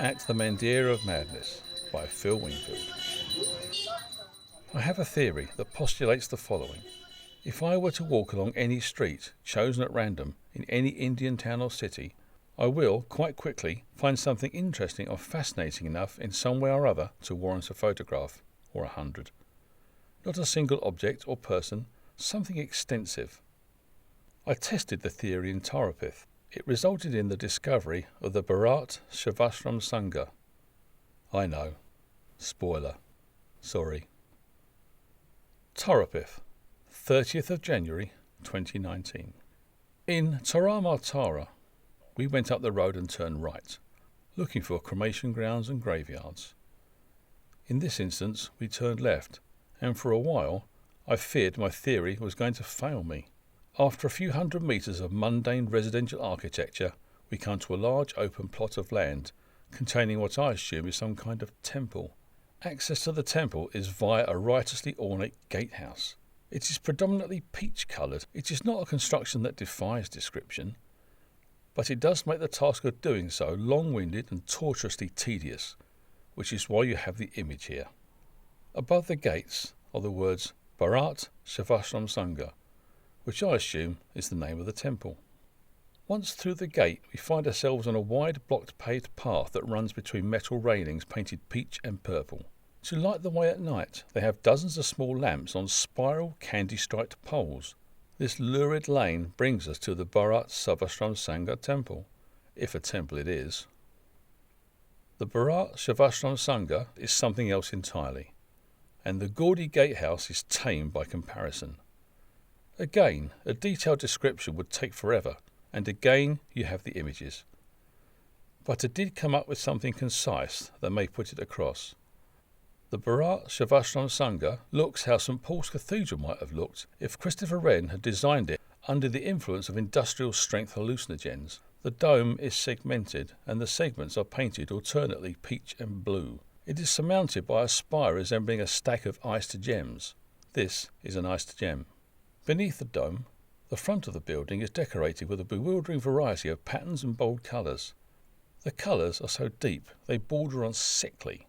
At the Mandir of Madness by Phil Wingfield. I have a theory that postulates the following. If I were to walk along any street chosen at random in any Indian town or city, I will, quite quickly, find something interesting or fascinating enough in some way or other to warrant a photograph, or 100. Not a single object or person, something extensive. I tested the theory in Tarapith. It resulted in the discovery of the Bharat Shavashram Sangha. I know. Spoiler. Sorry. Tarapith, 30th of January 2019. In Taramatara, we went up the road and turned right, looking for cremation grounds and graveyards. In this instance, we turned left, and for a while I feared my theory was going to fail me. After a few hundred metres of mundane residential architecture, we come to a large open plot of land containing what I assume is some kind of temple. Access to the temple is via a riotously ornate gatehouse. It is predominantly peach-coloured. It is not a construction that defies description, but it does make the task of doing so long-winded and tortuously tedious, which is why you have the image here. Above the gates are the words Bharat Shavashram Sangha, which I assume is the name of the temple. Once through the gate, we find ourselves on a wide blocked paved path that runs between metal railings painted peach and purple. To light the way at night, they have dozens of small lamps on spiral candy-striped poles. This lurid lane brings us to the Bharat Shavashram Sangha temple, if a temple it is. The Bharat Shavashram Sangha is something else entirely, and the gaudy gatehouse is tame by comparison. Again, a detailed description would take forever, and again you have the images. But I did come up with something concise that may put it across. The Bharat Shavashram Sangha looks how St Paul's Cathedral might have looked if Christopher Wren had designed it under the influence of industrial-strength hallucinogens. The dome is segmented, and the segments are painted alternately peach and blue. It is surmounted by a spire resembling a stack of iced gems. This is an iced gem. Beneath the dome, the front of the building is decorated with a bewildering variety of patterns and bold colours. The colours are so deep they border on sickly.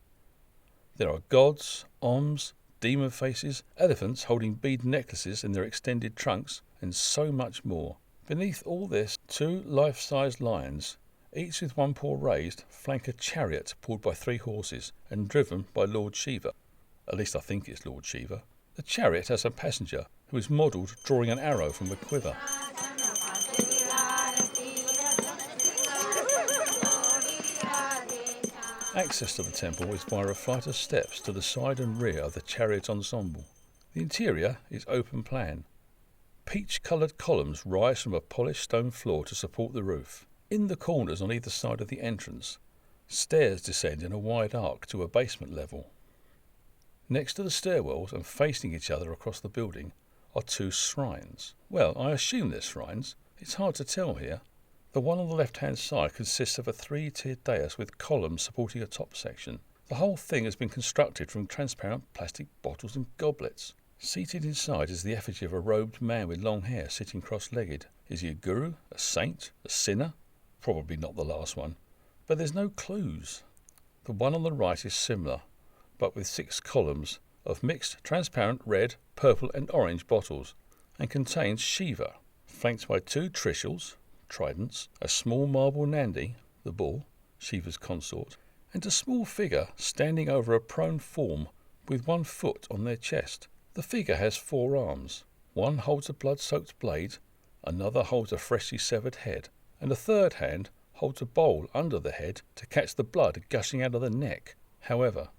There are gods, oms, demon faces, elephants holding bead necklaces in their extended trunks, and so much more. Beneath all this, two life-sized lions, each with one paw raised, flank a chariot pulled by 3 horses and driven by Lord Shiva. At least I think it's Lord Shiva. The chariot has a passenger who is modelled drawing an arrow from a quiver. Access to the temple is via a flight of steps to the side and rear of the chariot ensemble. The interior is open plan. Peach-coloured columns rise from a polished stone floor to support the roof. In the corners on either side of the entrance, stairs descend in a wide arc to a basement level. Next to the stairwells and facing each other across the building are 2 shrines. Well, I assume they're shrines. It's hard to tell here. The one on the left-hand side consists of a 3-tiered dais with columns supporting a top section. The whole thing has been constructed from transparent plastic bottles and goblets. Seated inside is the effigy of a robed man with long hair sitting cross-legged. Is he a guru, a saint, a sinner? Probably not the last one. But there's no clues. The one on the right is similar, but with 6 columns of mixed transparent red, purple and orange bottles, and contains Shiva, flanked by 2 trishul, tridents, a small marble Nandi, the bull, Shiva's consort, and a small figure standing over a prone form with 1 foot on their chest. The figure has 4 arms. One holds a blood-soaked blade, another holds a freshly severed head, and a third hand holds a bowl under the head to catch the blood gushing out of the neck. However,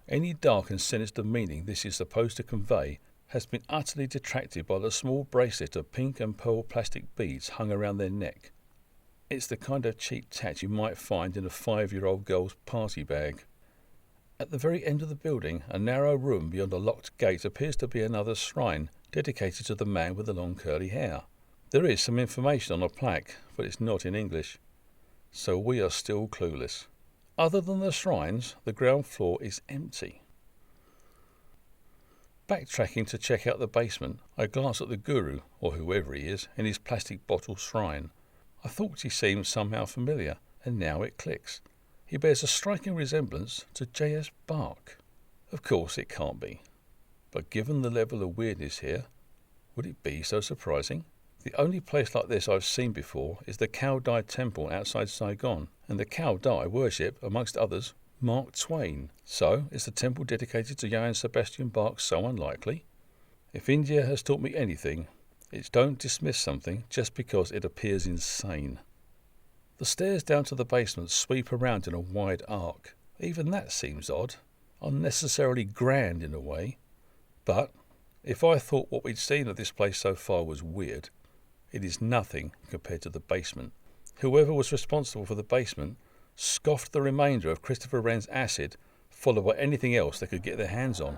any dark and sinister meaning this is supposed to convey has been utterly detracted by the small bracelet of pink and pearl plastic beads hung around their neck. It's the kind of cheap tat you might find in a 5-year-old girl's party bag. At the very end of the building, a narrow room beyond a locked gate appears to be another shrine dedicated to the man with the long curly hair. There is some information on a plaque, but it's not in English. So we are still clueless. Other than the shrines, the ground floor is empty. Backtracking to check out the basement, I glance at the guru, or whoever he is, in his plastic bottle shrine. I thought he seemed somehow familiar, and now it clicks. He bears a striking resemblance to J.S. Bach. Of course it can't be. But given the level of weirdness here, would it be so surprising? The only place like this I've seen before is the Cao Dai Temple outside Saigon, and the Cao Dai worship, amongst others, Mark Twain. So, is the temple dedicated to Johann Sebastian Bach so unlikely? If India has taught me anything, it's don't dismiss something just because it appears insane. The stairs down to the basement sweep around in a wide arc. Even that seems odd, unnecessarily grand in a way. But if I thought what we'd seen of this place so far was weird, it is nothing compared to the basement. Whoever was responsible for the basement scoffed the remainder of Christopher Wren's acid, followed by anything else they could get their hands on.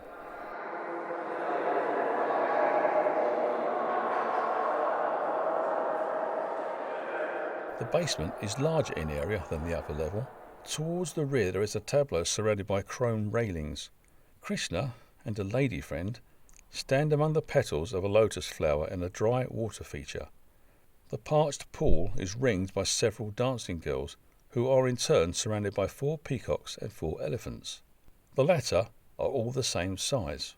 The basement is larger in area than the upper level. Towards the rear there is a tableau surrounded by chrome railings. Krishna and a lady friend stand among the petals of a lotus flower in a dry water feature. The parched pool is ringed by several dancing girls, who are in turn surrounded by 4 peacocks and 4 elephants. The latter are all the same size.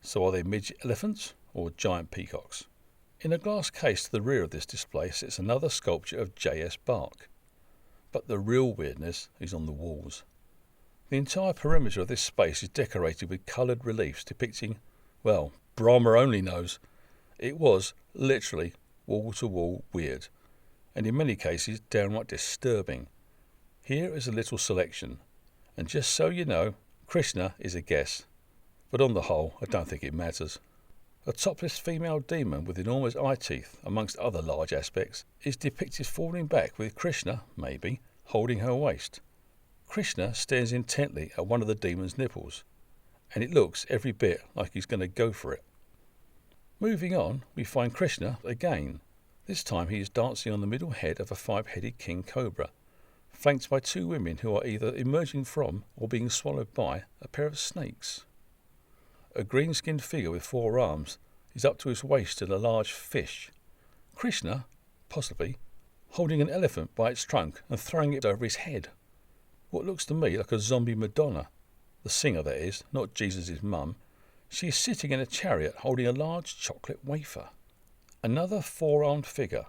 So are they midget elephants or giant peacocks? In a glass case to the rear of this display sits another sculpture of J.S. Bach. But the real weirdness is on the walls. The entire perimeter of this space is decorated with coloured reliefs depicting, well, Brahma only knows. It was literally wall-to-wall weird, and in many cases downright disturbing. Here is a little selection, and just so you know, Krishna is a guess, but on the whole I don't think it matters. A topless female demon with enormous eye teeth, amongst other large aspects, is depicted falling back with Krishna, maybe, holding her waist. Krishna stares intently at one of the demon's nipples, and it looks every bit like he's going to go for it. Moving on, we find Krishna again. This time he is dancing on the middle head of a 5-headed king cobra, flanked by 2 women who are either emerging from or being swallowed by a pair of snakes. A green-skinned figure with 4 arms is up to his waist in a large fish. Krishna, possibly, holding an elephant by its trunk and throwing it over his head. What looks to me like a zombie Madonna. The singer, that is, not Jesus' mum. She is sitting in a chariot holding a large chocolate wafer. Another 4-armed figure.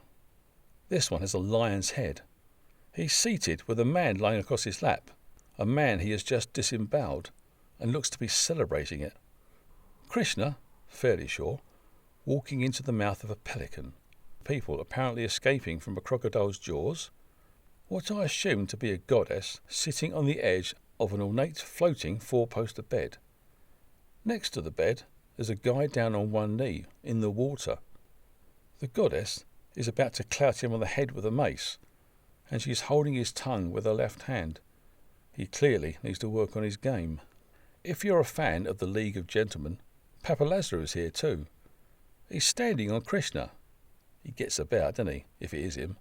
This one has a lion's head. He's seated with a man lying across his lap, a man he has just disemboweled, and looks to be celebrating it. Krishna, fairly sure, walking into the mouth of a pelican. People apparently escaping from a crocodile's jaws. What I assume to be a goddess sitting on the edge of an ornate floating 4-poster bed. Next to the bed is a guy down on one knee in the water. The goddess is about to clout him on the head with a mace, and she is holding his tongue with her left hand. He clearly needs to work on his game. If you're a fan of the League of Gentlemen, Papa Lazarus is here too. He's standing on Krishna. He gets about, doesn't he, if it is him,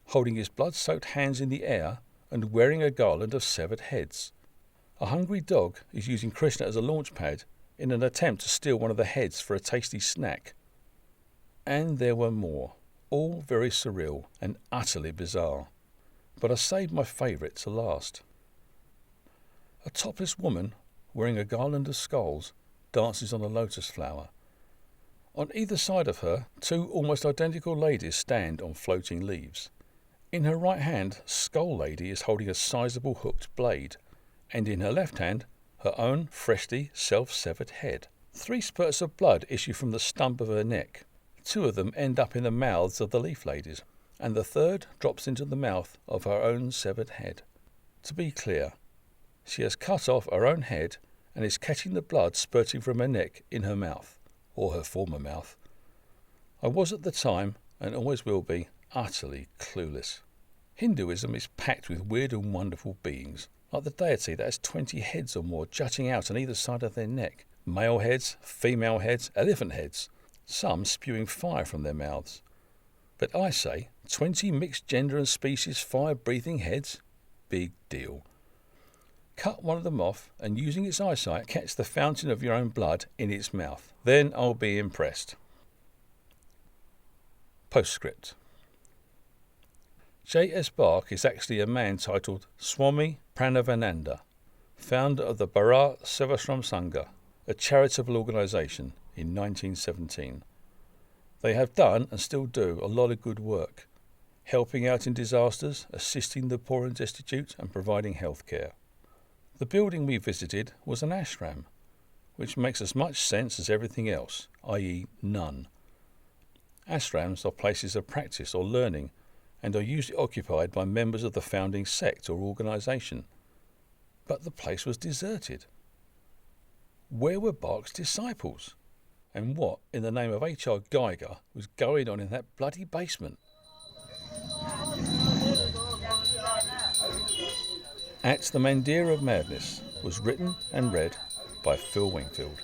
holding his blood-soaked hands in the air and wearing a garland of severed heads. A hungry dog is using Krishna as a launch pad in an attempt to steal one of the heads for a tasty snack. And there were more, all very surreal and utterly bizarre. But I saved my favourite to last. A topless woman, wearing a garland of skulls, dances on a lotus flower. On either side of her, 2 almost identical ladies stand on floating leaves. In her right hand, Skull Lady is holding a sizable hooked blade, and in her left hand, her own freshly self-severed head. 3 spurts of blood issue from the stump of her neck. 2 of them end up in the mouths of the leaf ladies, and the 3rd drops into the mouth of her own severed head. To be clear, she has cut off her own head and is catching the blood spurting from her neck in her mouth, or her former mouth. I was at the time, and always will be, utterly clueless. Hinduism is packed with weird and wonderful beings, like the deity that has 20 heads or more jutting out on either side of their neck. Male heads, female heads, elephant heads, some spewing fire from their mouths. But I say, 20 mixed gender and species fire-breathing heads? Big deal. Cut one of them off and using its eyesight catch the fountain of your own blood in its mouth. Then I'll be impressed. Postscript. J.S. Bach is actually a man titled Swami Pranavananda, founder of the Bharat Sevashram Sangha, a charitable organisation, in 1917. They have done and still do a lot of good work, helping out in disasters, assisting the poor and destitute, and providing health care. The building we visited was an ashram, which makes as much sense as everything else, i.e. none. Ashrams are places of practice or learning and are usually occupied by members of the founding sect or organisation. But the place was deserted. Where were Bach's disciples? And what, in the name of H.R. Geiger, was going on in that bloody basement? At the Mandir of Madness was written and read by Phil Wingfield.